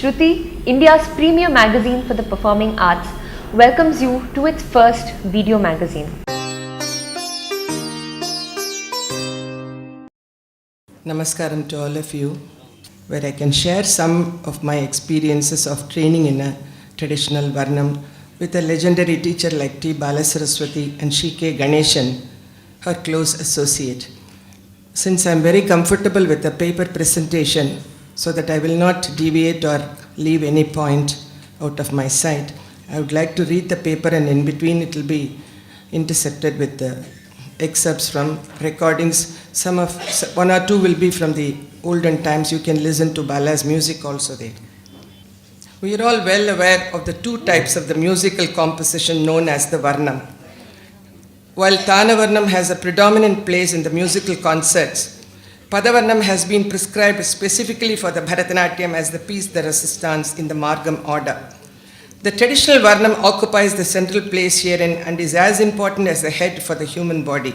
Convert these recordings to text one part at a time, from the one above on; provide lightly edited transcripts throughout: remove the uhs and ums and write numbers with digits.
Shruti, India's premier magazine for the performing arts, welcomes you to its first video magazine. Namaskaram to all of you, where I can share some of my experiences of training in a traditional Varnam with a legendary teacher like T. Balasaraswati and K. Ganeshan, her close associate. Since I am very comfortable with the paper presentation, so that I will not deviate or leave any point out of my sight, I would like to read the paper, and in between it will be intersected with the excerpts from recordings. One or two will be from the olden times. You can listen to Bala's music also there. We are all well aware of the two types of the musical composition known as the Varnam. While Tana Varnam has a predominant place in the musical concerts, Padavarnam has been prescribed specifically for the Bharatanatyam as the piece de resistance in the Margam order. The traditional Varnam occupies the central place herein and is as important as the head for the human body.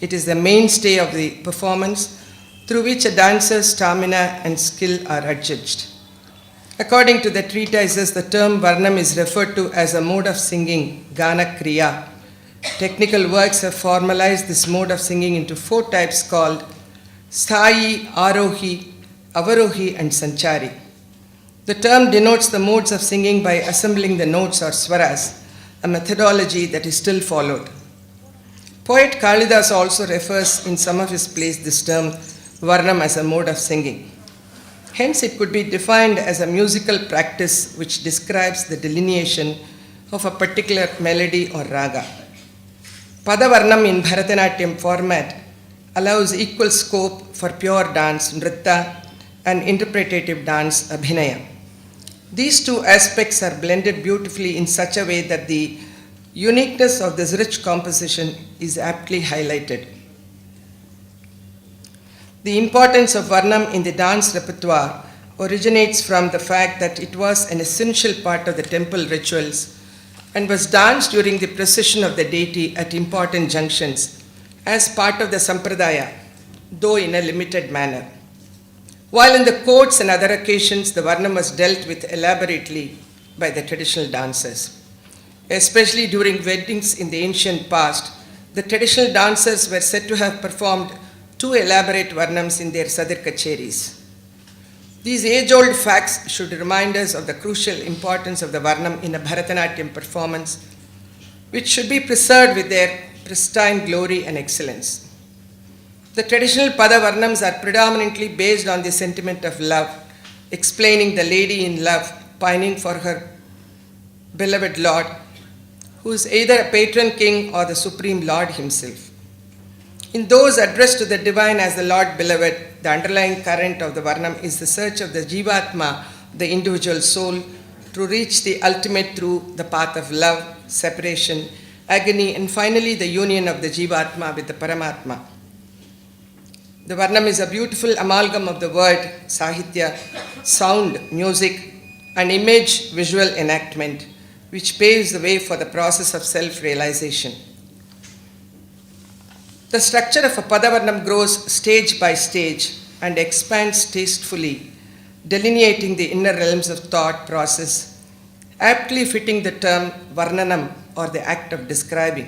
It is the mainstay of the performance through which a dancer's stamina and skill are adjudged. According to the treatises, the term Varnam is referred to as a mode of singing, Gana Kriya. Technical works have formalized this mode of singing into four types called Sthayi, Arohi, Avarohi and Sanchari. The term denotes the modes of singing by assembling the notes or swaras, a methodology that is still followed. Poet Kalidas also refers in some of his plays this term Varnam as a mode of singing. Hence it could be defined as a musical practice which describes the delineation of a particular melody or raga. Padavarnam in Bharatanatyam format allows equal scope for pure dance, nritta, and interpretative dance, abhinaya. These two aspects are blended beautifully in such a way that the uniqueness of this rich composition is aptly highlighted. The importance of Varnam in the dance repertoire originates from the fact that it was an essential part of the temple rituals and was danced during the procession of the deity at important junctions as part of the sampradaya, though in a limited manner. While in the courts and other occasions, the Varnam was dealt with elaborately by the traditional dancers. Especially during weddings in the ancient past, the traditional dancers were said to have performed two elaborate Varnams in their Sadir Kacheris. These age-old facts should remind us of the crucial importance of the Varnam in a Bharatanatyam performance, which should be preserved with their pristine glory and excellence. The traditional Pada Varnams are predominantly based on the sentiment of love, explaining the lady in love pining for her beloved Lord, who is either a patron king or the supreme Lord himself. In those addressed to the divine as the Lord beloved, the underlying current of the Varnam is the search of the Jivatma, the individual soul, to reach the ultimate through the path of love, separation, agony, and finally the union of the Jivatma with the Paramatma. The Varnam is a beautiful amalgam of the word, Sahitya, sound, music, and image, visual enactment, which paves the way for the process of self-realization. The structure of a Padavarnam grows stage by stage and expands tastefully, delineating the inner realms of thought process, aptly fitting the term Varnanam, or the act of describing.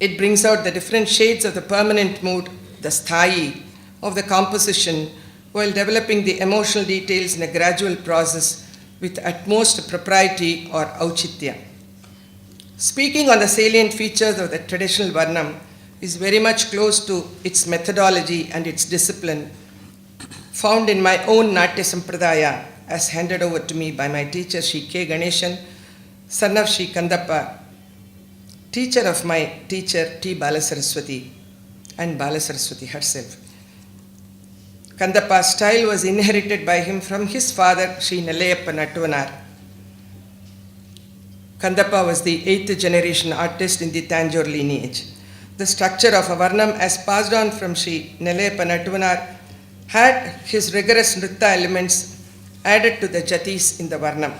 It brings out the different shades of the permanent mood, the sthayi, of the composition, while developing the emotional details in a gradual process with utmost propriety or auchitya. Speaking on the salient features of the traditional Varnam is very much close to its methodology and its discipline, found in my own Natya Sampradaya, as handed over to me by my teacher Sri K. Ganeshan, son of Sri Kandappa, teacher of my teacher T. Balasaraswati and Balasaraswati herself. Kandappa's style was inherited by him from his father Sri Nelayappa Nattuvanar. Kandappa was the 8th generation artist in the Tanjore lineage. The structure of a Varnam as passed on from Sri Nelayappa Nattuvanar had his rigorous nritta elements added to the jatis in the Varnam.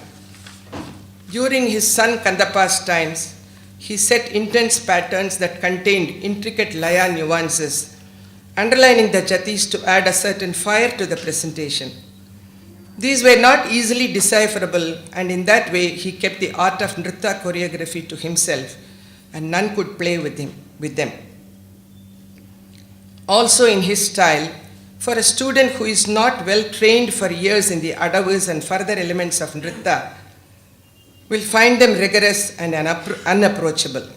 During his son Kandappa's times, he set intense patterns that contained intricate laya nuances underlining the jatis to add a certain fire to the presentation. These were not easily decipherable, and in that way he kept the art of nritta choreography to himself, and none could play with them. Also in his style, for a student who is not well trained for years in the adavas and further elements of nritta, will find them rigorous and unapproachable.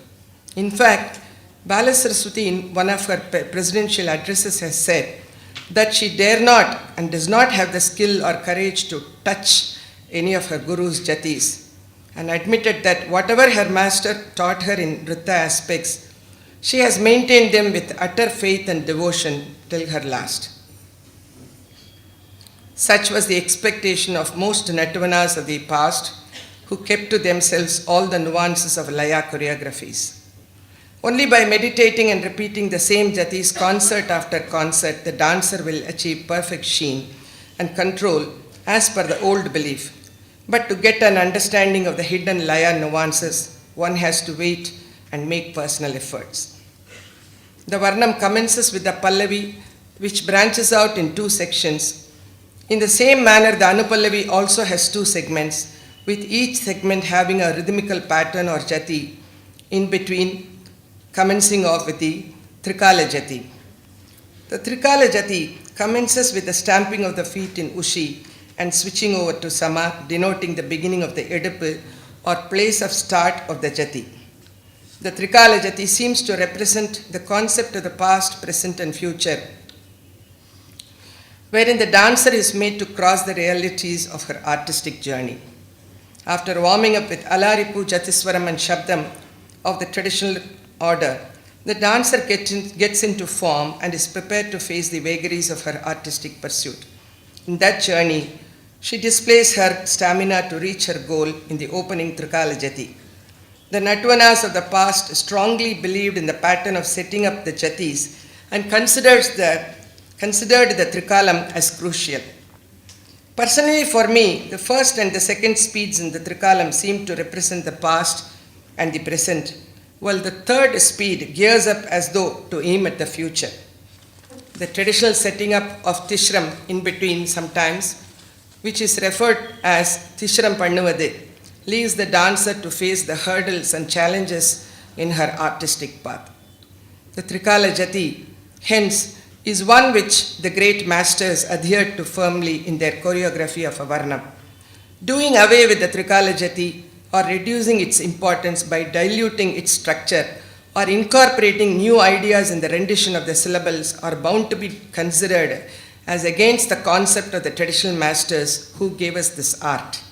In fact, Sruti in one of her presidential addresses has said that she dare not and does not have the skill or courage to touch any of her guru's jatis, and admitted that whatever her master taught her in nritta aspects, she has maintained them with utter faith and devotion till her last. Such was the expectation of most Natavanas of the past, who kept to themselves all the nuances of Laya choreographies. Only by meditating and repeating the same jatis concert after concert, the dancer will achieve perfect sheen and control as per the old belief. But to get an understanding of the hidden Laya nuances, one has to wait and make personal efforts. The Varnam commences with the Pallavi, which branches out in two sections. In the same manner, the Anupallavi also has two segments, with each segment having a rhythmical pattern or jati in between, commencing off with the Trikala jati. The Trikala jati commences with the stamping of the feet in Ushi and switching over to Sama, denoting the beginning of the Edipu or place of start of the jati. The Trikala jati seems to represent the concept of the past, present and future, wherein the dancer is made to cross the realities of her artistic journey. After warming up with Alaripu, Jatiswaram and Shabdam of the traditional order, the dancer gets into form and is prepared to face the vagaries of her artistic pursuit. In that journey, she displays her stamina to reach her goal in the opening Trikala jati. The Natvanas of the past strongly believed in the pattern of setting up the jatis and considered the Trikalam as crucial. Personally, for me, the first and the second speeds in the Trikalam seem to represent the past and the present, while the third speed gears up as though to aim at the future. The traditional setting up of Tishram in between sometimes, which is referred as Tishram Pannuvade, leaves the dancer to face the hurdles and challenges in her artistic path. The Trikala jati, hence, is one which the great masters adhered to firmly in their choreography of a Varnam. Doing away with the Trikala jati or reducing its importance by diluting its structure or incorporating new ideas in the rendition of the syllables are bound to be considered as against the concept of the traditional masters who gave us this art.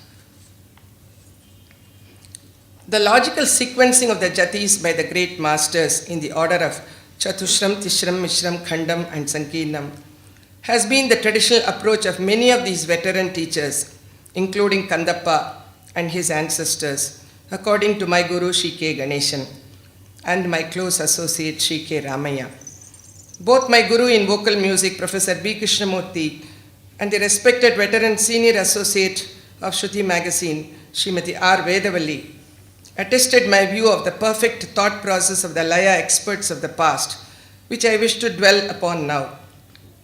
The logical sequencing of the jatis by the great masters in the order of Chatushram, Tishram, Mishram, Khandam and Sankirnam has been the traditional approach of many of these veteran teachers, including Kandappa and his ancestors, according to my Guru Sri K. Ganeshan and my close associate Sri K. Ramaya. Both my Guru in vocal music, Professor B. Krishnamurthy, and the respected veteran senior associate of Shruti magazine, Srimati R. Vedavalli, attested my view of the perfect thought process of the Laya experts of the past, which I wish to dwell upon now.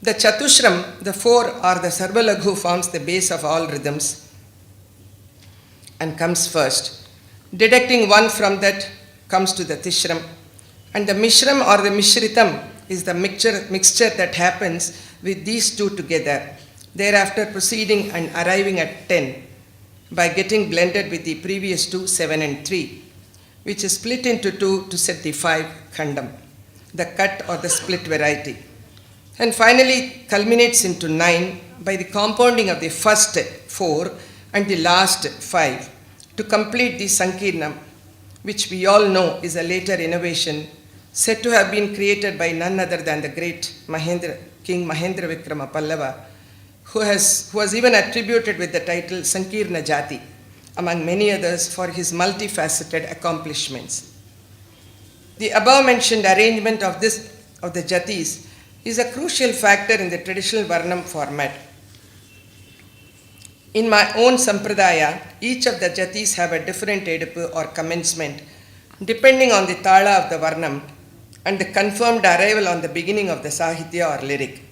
The Chatushram, the four or the Sarvalaghu, forms the base of all rhythms and comes first. Deducting one from that comes to the Tishram, and the Mishram or the Mishritam is the mixture that happens with these two together, thereafter proceeding and arriving at 10. By getting blended with the previous two, 7 and 3, which is split into 2 to set the 5 khandam, the cut or the split variety. And finally culminates into 9 by the compounding of the first 4 and the last 5 to complete the Sankirnam, which we all know is a later innovation said to have been created by none other than the great King Mahendra Vikrama Pallava, who was even attributed with the title Sankirna Jati, among many others, for his multifaceted accomplishments. The above-mentioned arrangement of the jatis is a crucial factor in the traditional Varnam format. In my own Sampradaya, each of the jatis have a different edipu or commencement, depending on the tala of the Varnam, and the confirmed arrival on the beginning of the Sahitya or lyric.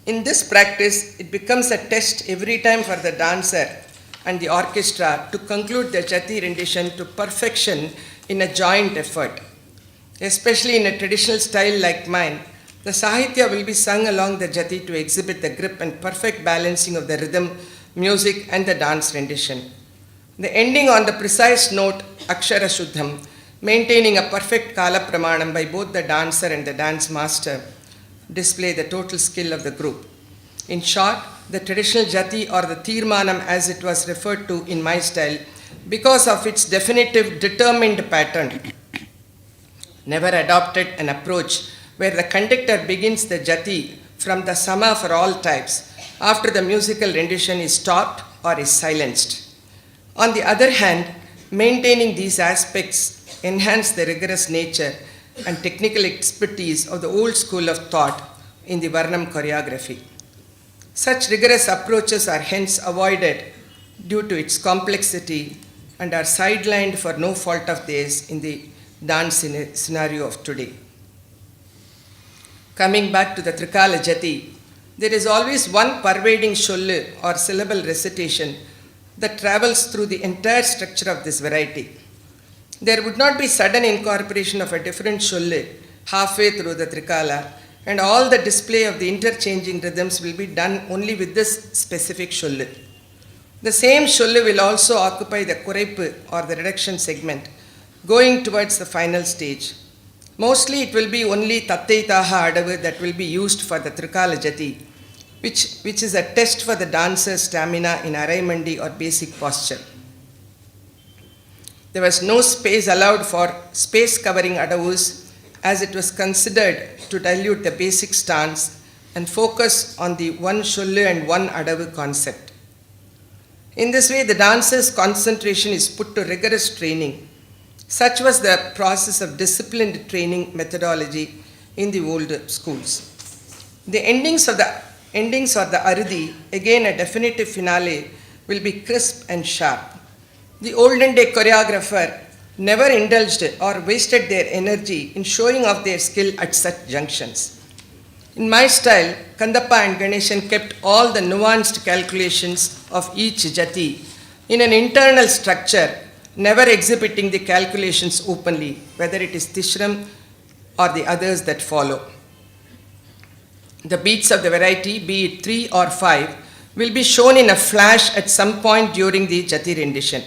In this practice, it becomes a test every time for the dancer and the orchestra to conclude the Jati rendition to perfection in a joint effort. Especially in a traditional style like mine, the Sahitya will be sung along the Jati to exhibit the grip and perfect balancing of the rhythm, music and the dance rendition. The ending on the precise note Akshara Shuddham, maintaining a perfect Kala Pramanam by both the dancer and the dance master, display the total skill of the group. In short, the traditional Jati or the Tirmanam as it was referred to in my style, because of its definitive determined pattern, never adopted an approach where the conductor begins the Jati from the Sama for all types after the musical rendition is stopped or is silenced. On the other hand, maintaining these aspects enhance the rigorous nature and technical expertise of the old school of thought in the Varnam choreography. Such rigorous approaches are hence avoided due to its complexity and are sidelined for no fault of theirs in the dance scenario of today. Coming back to the Trikala Jati, there is always one pervading shollu or syllable recitation that travels through the entire structure of this variety. There would not be sudden incorporation of a different shollu halfway through the Trikala, and all the display of the interchanging rhythms will be done only with this specific shollu. The same shollu will also occupy the Kuraipu or the reduction segment, going towards the final stage. Mostly it will be only Tattaitaha Adavu that will be used for the Trikala Jati, which is a test for the dancer's stamina in Araimandi or basic posture. There was no space allowed for space covering Adavus, as it was considered to dilute the basic stance and focus on the one Shollu and one Adavu concept. In this way, the dancer's concentration is put to rigorous training. Such was the process of disciplined training methodology in the old schools. The endings or the Aridi, again a definitive finale, will be crisp and sharp. The olden day choreographer never indulged or wasted their energy in showing off their skill at such junctions. In my style, Kandappa and Ganeshan kept all the nuanced calculations of each jati in an internal structure, never exhibiting the calculations openly, whether it is Tishram or the others that follow. The beats of the variety, be it 3 or 5, will be shown in a flash at some point during the jati rendition.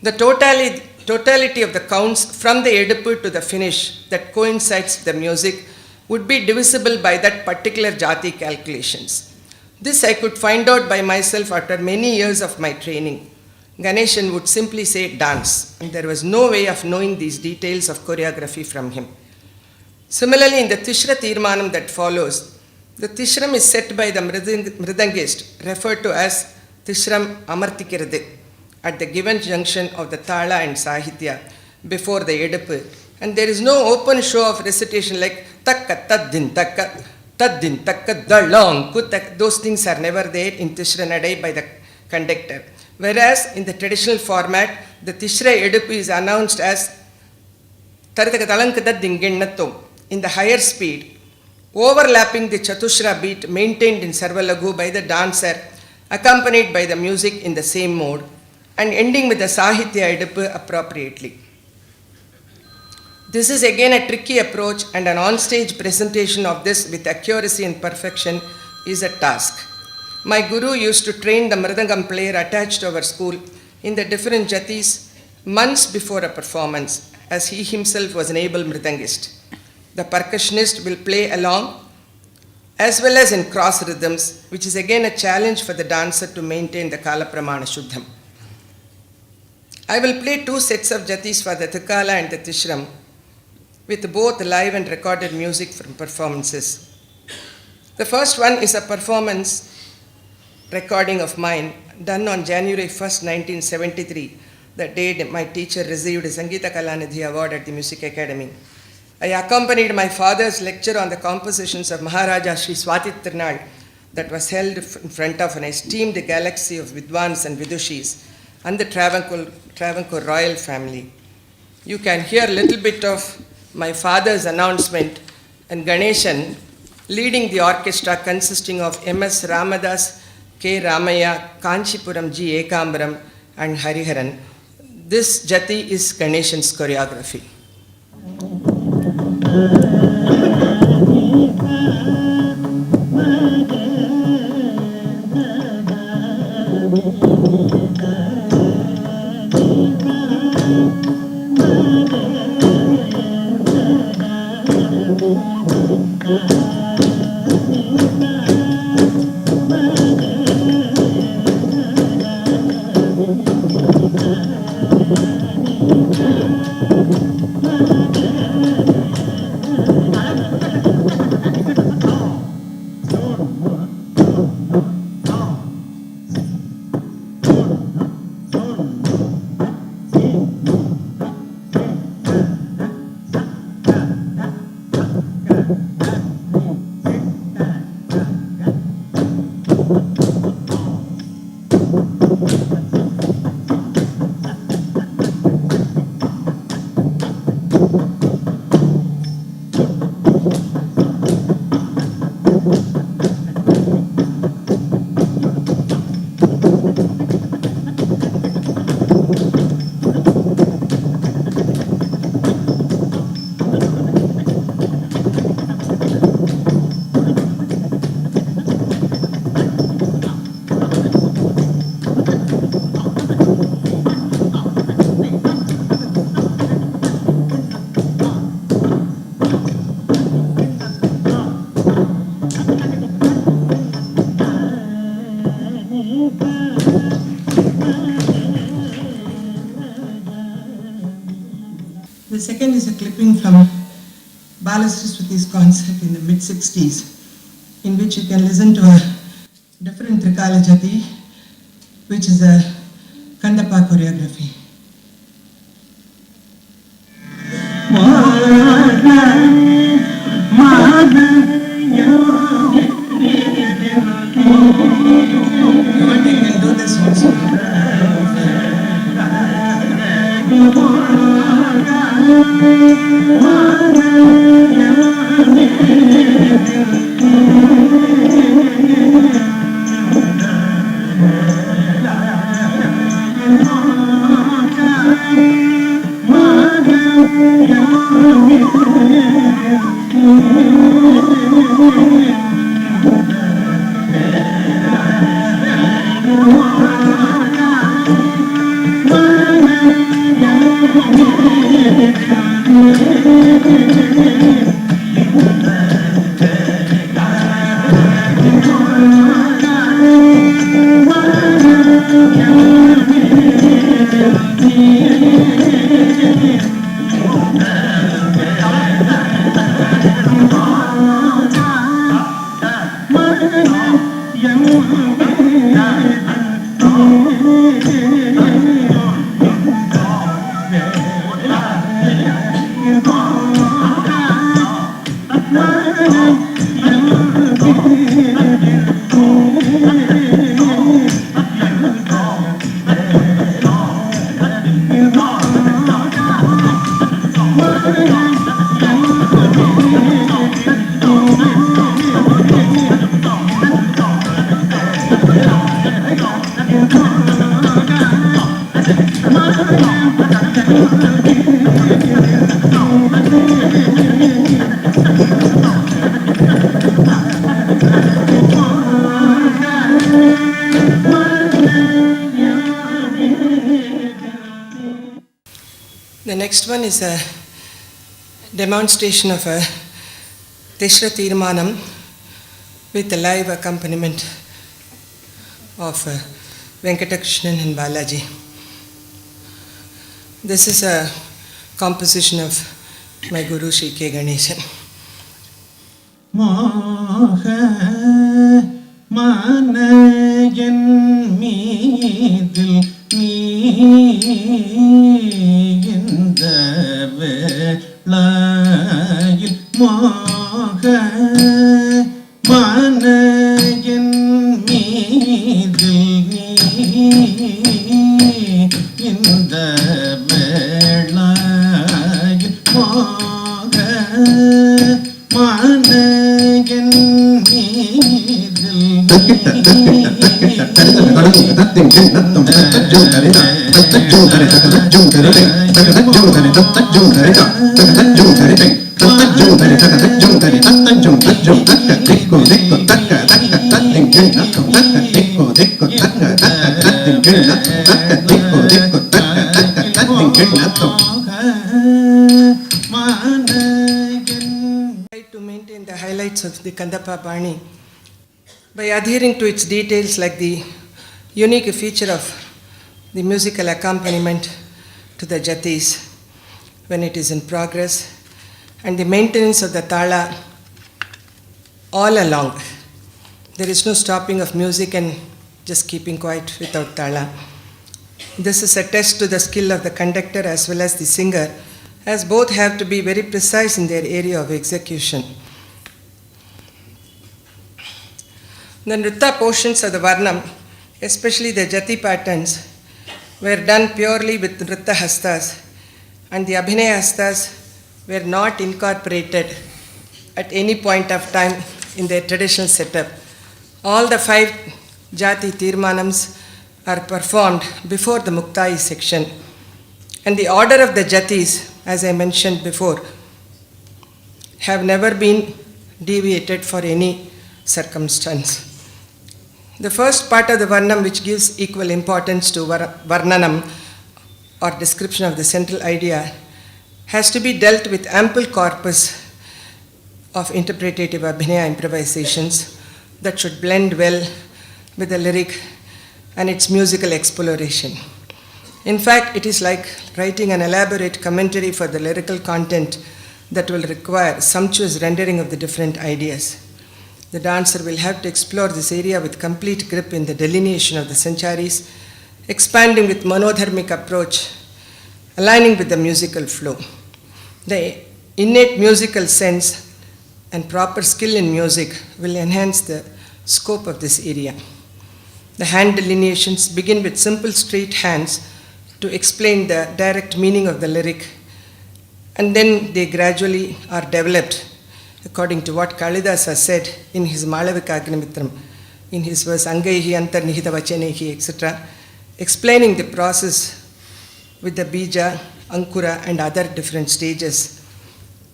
The totality of the counts from the Edupu to the finish that coincides with the music would be divisible by that particular jati calculations. This I could find out by myself after many years of my training. Ganeshan would simply say dance, and there was no way of knowing these details of choreography from him. Similarly, in the Tishra Tirmanam that follows, the Tishram is set by the Mridangist, referred to as Tishram Amartikirade, at the given junction of the Tala and Sahitya before the Edupu, and there is no open show of recitation like Takka Taddin Takka Dalong Kutak. Those things are never there in Tishra Nadai by the conductor. Whereas in the traditional format, the Tishra Edupu is announced as Taritaka in the higher speed, overlapping the Chatushra beat maintained in Sarvalagu by the dancer, accompanied by the music in the same mode, and ending with the Sahitya Edupu appropriately. This is again a tricky approach, and an on-stage presentation of this with accuracy and perfection is a task. My guru used to train the Mridangam player attached to our school in the different jatis months before a performance, as he himself was an able Mridangist. The percussionist will play along as well as in cross rhythms, which is again a challenge for the dancer to maintain the Kala Pramana Shuddham. I will play 2 sets of jatis for the Tikala and the Tishram, with both live and recorded music from performances. The first one is a performance recording of mine done on January 1st, 1973, the day my teacher received a Sangeeta Kalanidhi Award at the Music Academy. I accompanied my father's lecture on the compositions of Maharaja Sri Swati Tirunal that was held in front of an esteemed galaxy of Vidwans and Vidushis and the Travancore royal family. You can hear a little bit of my father's announcement, and Ganeshan leading the orchestra consisting of M.S. Ramadas, K. Ramaya, Kanchipuram G. Ekambaram, and Hariharan. This Jati is Ganeshan's choreography. The second is a clipping from Balasaraswati's concert in the mid-60s, in which you can listen to a different Trikala Jati, which is a Kandapa choreography. You can do this also. The next one is a demonstration of a Tishra Tirmanam with a live accompaniment of Venkatakrishnan and Balaji. This is a composition of my Guru Shri K. Ganeshan. To maintain the highlights of the Kandapa Bani by adhering to its details like the unique feature of the musical accompaniment to the jatis when it is in progress and the maintenance of the tala all along. There is no stopping of music and just keeping quiet without tala. This is a test to the skill of the conductor as well as the singer, as both have to be very precise in their area of execution. The Nritta portions of the Varnam, especially the Jati patterns, were done purely with Nritta hastas, and the Abhinaya hastas were not incorporated at any point of time in their traditional setup. All the 5 Jati Tirmanams are performed before the Muktai section, and the order of the Jatis, as I mentioned before, have never been deviated for any circumstance. The first part of the Varnam, which gives equal importance to Varnanam or description of the central idea, has to be dealt with ample corpus of interpretative Abhinaya improvisations that should blend well with the lyric and its musical exploration. In fact, it is like writing an elaborate commentary for the lyrical content that will require sumptuous rendering of the different ideas. The dancer will have to explore this area with complete grip in the delineation of the sancharis, expanding with monodharmic approach, aligning with the musical flow. The innate musical sense and proper skill in music will enhance the scope of this area. The hand delineations begin with simple straight hands to explain the direct meaning of the lyric, and then they gradually are developed according to what Kalidasa said in his Malavika Agnimitram, in his verse Angaihi Antarnihita Vachanehi, etc., explaining the process with the Bija, Ankura, and other different stages,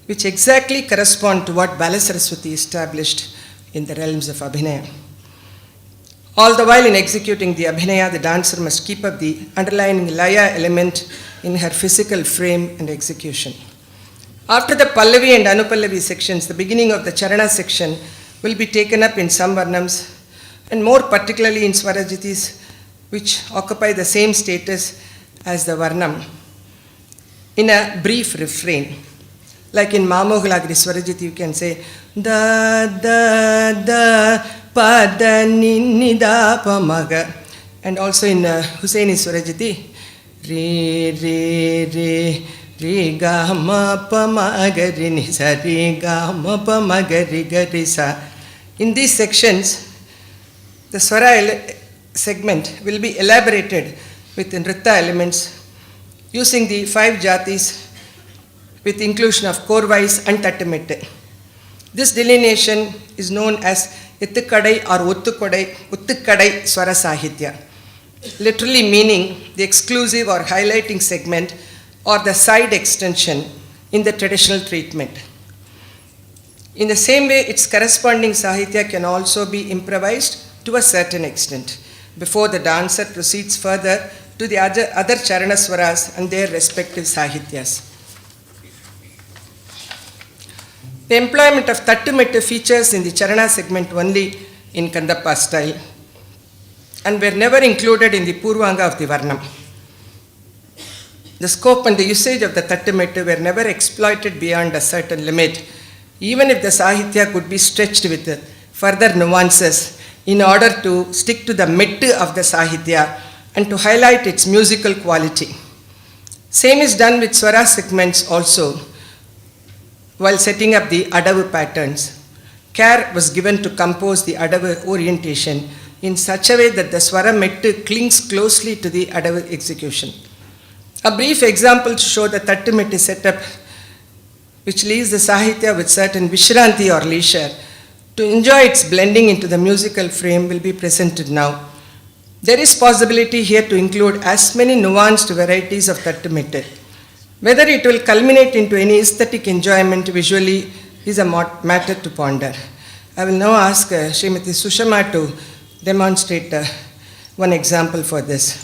which exactly correspond to what Balasaraswati established in the realms of Abhinaya. All the while in executing the Abhinaya, the dancer must keep up the underlying Laya element in her physical frame and execution. After the Pallavi and Anupallavi sections, the beginning of the Charana section will be taken up in some Varnams, and more particularly in Swarajatis, which occupy the same status as the Varnam, in a brief refrain. Like in Mamogalagri Swarajati, you can say, da, da, da, pa, da, ni, da, pa, maga. And also in Hussaini Swarajati, re, re, re, re, ga, ma, pa, ma, ga, re, ni, sa, re, ga, ma, pa, ma, ga, re, ga, re, sa. In these sections, the Swara segment will be elaborated with Nritta elements using the 5 jatis with inclusion of Korvais and Tattamette. This delineation is known as Ittukadai or Uttukadai Swara Sahitya, literally meaning the exclusive or highlighting segment or the side extension in the traditional treatment. In the same way, its corresponding Sahitya can also be improvised to a certain extent before the dancer proceeds further to the other Charana Swaras and their respective Sahityas. The employment of Tattamette features in the Charana segment only in Kandappa style and were never included in the Purvanga of the Varnam. The scope and the usage of the Tattamette were never exploited beyond a certain limit, even if the Sahitya could be stretched with further nuances in order to stick to the mettu of the Sahitya and to highlight its musical quality. Same is done with Swara segments also. While setting up the Adavu patterns, care was given to compose the Adavu orientation in such a way that the Swara mettu clings closely to the Adavu execution. A brief example to show the Tattamette setup, which leaves the Sahitya with certain Vishranti or leisure, To enjoy its blending into the musical frame will be presented now. There is possibility here to include as many nuanced varieties of Tattumittu. Whether it will culminate into any aesthetic enjoyment visually is a matter to ponder. I will now ask Srimati Sushama to demonstrate one example for this.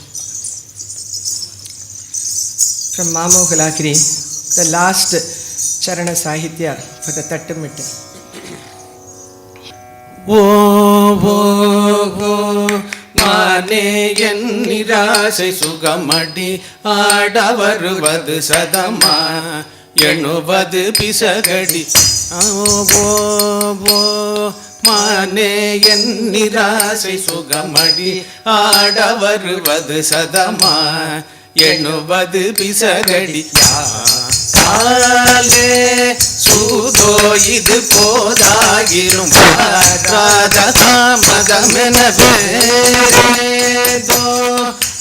From Mamo Gulakiri, the last Charana Sahitya for the Tattumittu. மானே என் நிராசை சுகமடி ஆட வருவது சதமா எண்ணுவது பிசகடி மானே என் நிராசை சுகமடி ஆட வருவது சதமா எண்ணுவது பிசகடி சூதோ இது போதாகிரும் தாமதமெனவேதோ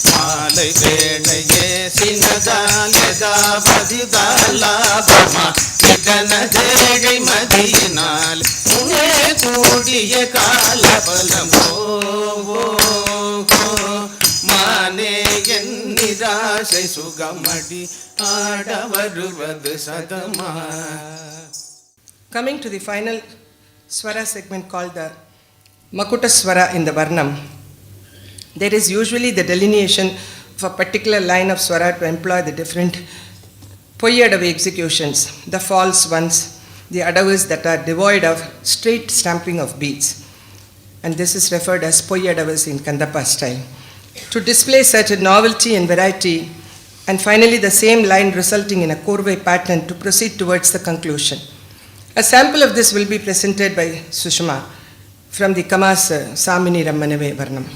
மாலை வேளையே சினதாலதாபதிதாலாபமா இதன தேகை மதியினால் உனே கூடிய காலபலமோ மானே என் நிராசை சுகமடி ஆட வருவது சதமா. Coming to the final Swara segment called the Makuta Swara in the Varnam, there is usually the delineation of a particular line of Swara to employ the different Poyyadavu executions, the false ones, the adavus that are devoid of straight stamping of beats. And this is referred as Poyyadavus in Kandappa style. To display such a novelty and variety, and finally the same line resulting in a Korvai pattern to proceed towards the conclusion. A sample of this will be presented by Sushma from the Kamas Samini Rammanave Varnam.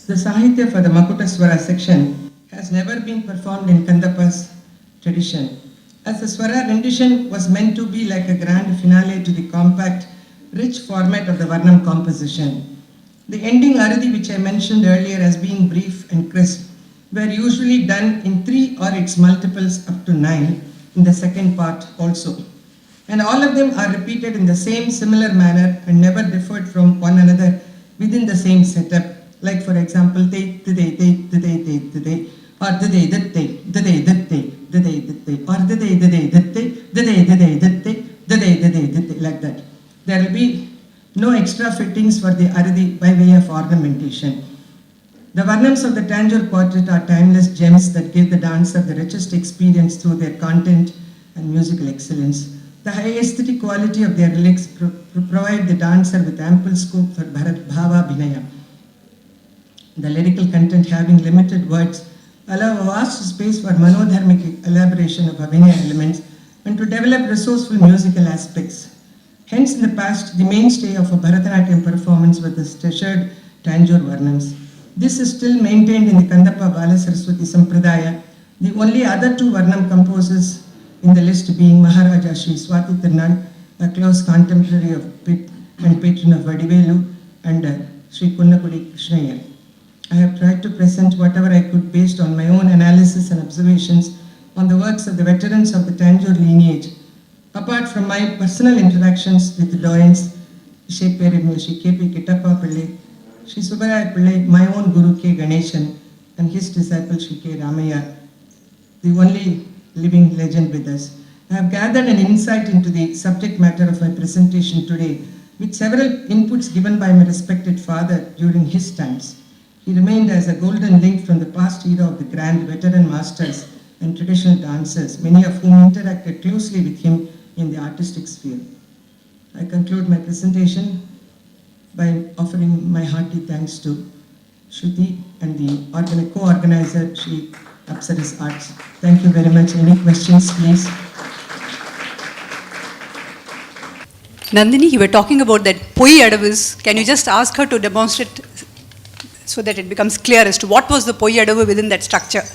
The Sahitya for the Makuta Swara section has never been performed in Kandappa's tradition, as the Swara rendition was meant to be like a grand finale to the compact, rich format of the Varnam composition. The ending Aradi, which I mentioned earlier as being brief and crisp, were usually done in 3 or its multiples up to 9 in the second part also. And all of them are repeated in the same similar manner and never differed from one another within the same setup. Like for example, te te te te te te te te, or te te te te te te te te te, or te te te te te te te te, like that. There will be no extra fittings for the Aradi by way of ornamentation. The Varnams of the Tanjore Quartet are timeless gems that give the dancer the richest experience through their content and musical excellence. The high aesthetic quality of their lyrics provide the dancer with ample scope for Bhava Binaya. The lyrical content, having limited words, allow a vast space for manodharmic elaboration of Abhinaya elements and to develop resourceful musical aspects. Hence, in the past, the mainstay of a Bharatanatyam performance was the treasured Tanjore Varnams. This is still maintained in the Kandappa Balasaraswati Sampradaya. The only other two Varnam composers in the list being Maharaja Sri Swati Tirunal, a close contemporary of and patron of Vadivelu, and Sri Kunnakudi Krishnayar. I have tried to present whatever I could based on my own analysis and observations on the works of the veterans of the Tanjore lineage, apart from my personal interactions with the doyens, Shri K.P. Kittappa Pillai, Shri Subbaraya Pillai, my own Guru K. Ganeshan, and his disciple Shri K. Ramaya, the only living legend with us. I have gathered an insight into the subject matter of my presentation today with several inputs given by my respected father during his times. He remained as a golden link from the past era of the grand veteran masters and traditional dancers, many of whom interacted closely with him in the artistic sphere. I conclude my presentation by offering my hearty thanks to Sruti and the co-organizer, Shri Apsaras Arts. Thank you very much. Any questions, please? Nandini, you were talking about that Poi Adavis. Can you just ask her to demonstrate so that it becomes clear as to what was the Poi Adavu within that structure?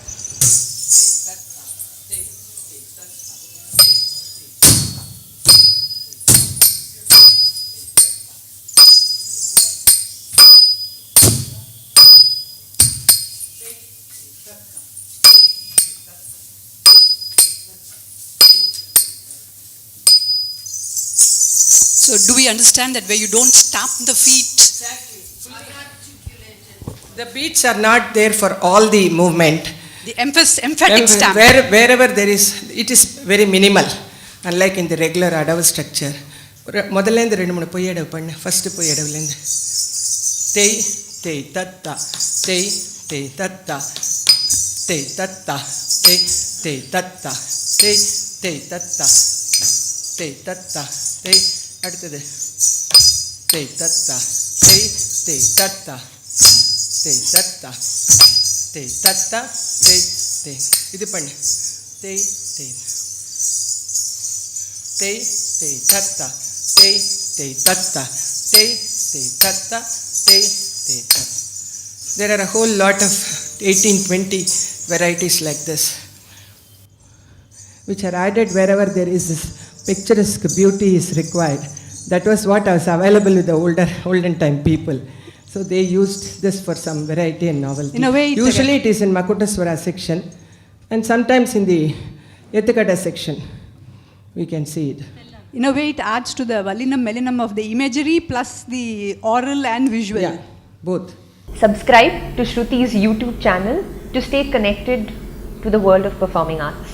So do we understand that where you don't stamp the feet? The beats are not there for all the movement. The emphatic stamp. Wherever there is, it is very minimal, unlike in the regular Adavu structure. முதல்ல ரெண்டு மூணு பொய்யடவு பண்ணு. First பொய்யடவுலேருந்து தேய் தேய் தத்தா தேய் தேய் தத்தா தேய் தத்தா தேய் தேய் தத்தா தேய் தேய் தத்தா தேய் தத்தா தேய் அடுத்தது தேய் தத்தா தேய் தேய் தத்தா தேய் தத்தா தேய் தத்தா தேய் தேய் இது பண்ணு தேய் தேய் தேய் தேய் தத்தா தேய் தேய் தத்தா தேய் தேய் தத்தா தேய் தேய் Datta. There are a whole lot of 18-20 varieties like this, which are added wherever there is this picturesque beauty is required. That was what was available with the olden time people. So they used this for some variety and novelty. In a way, usually it is in Makutaswara section, and sometimes in the Yathakada section we can see it. In a way, it adds to the Valinam Melinam of the imagery plus the oral and visual. Yeah, both. Subscribe to Shruti's YouTube channel to stay connected to the world of performing arts.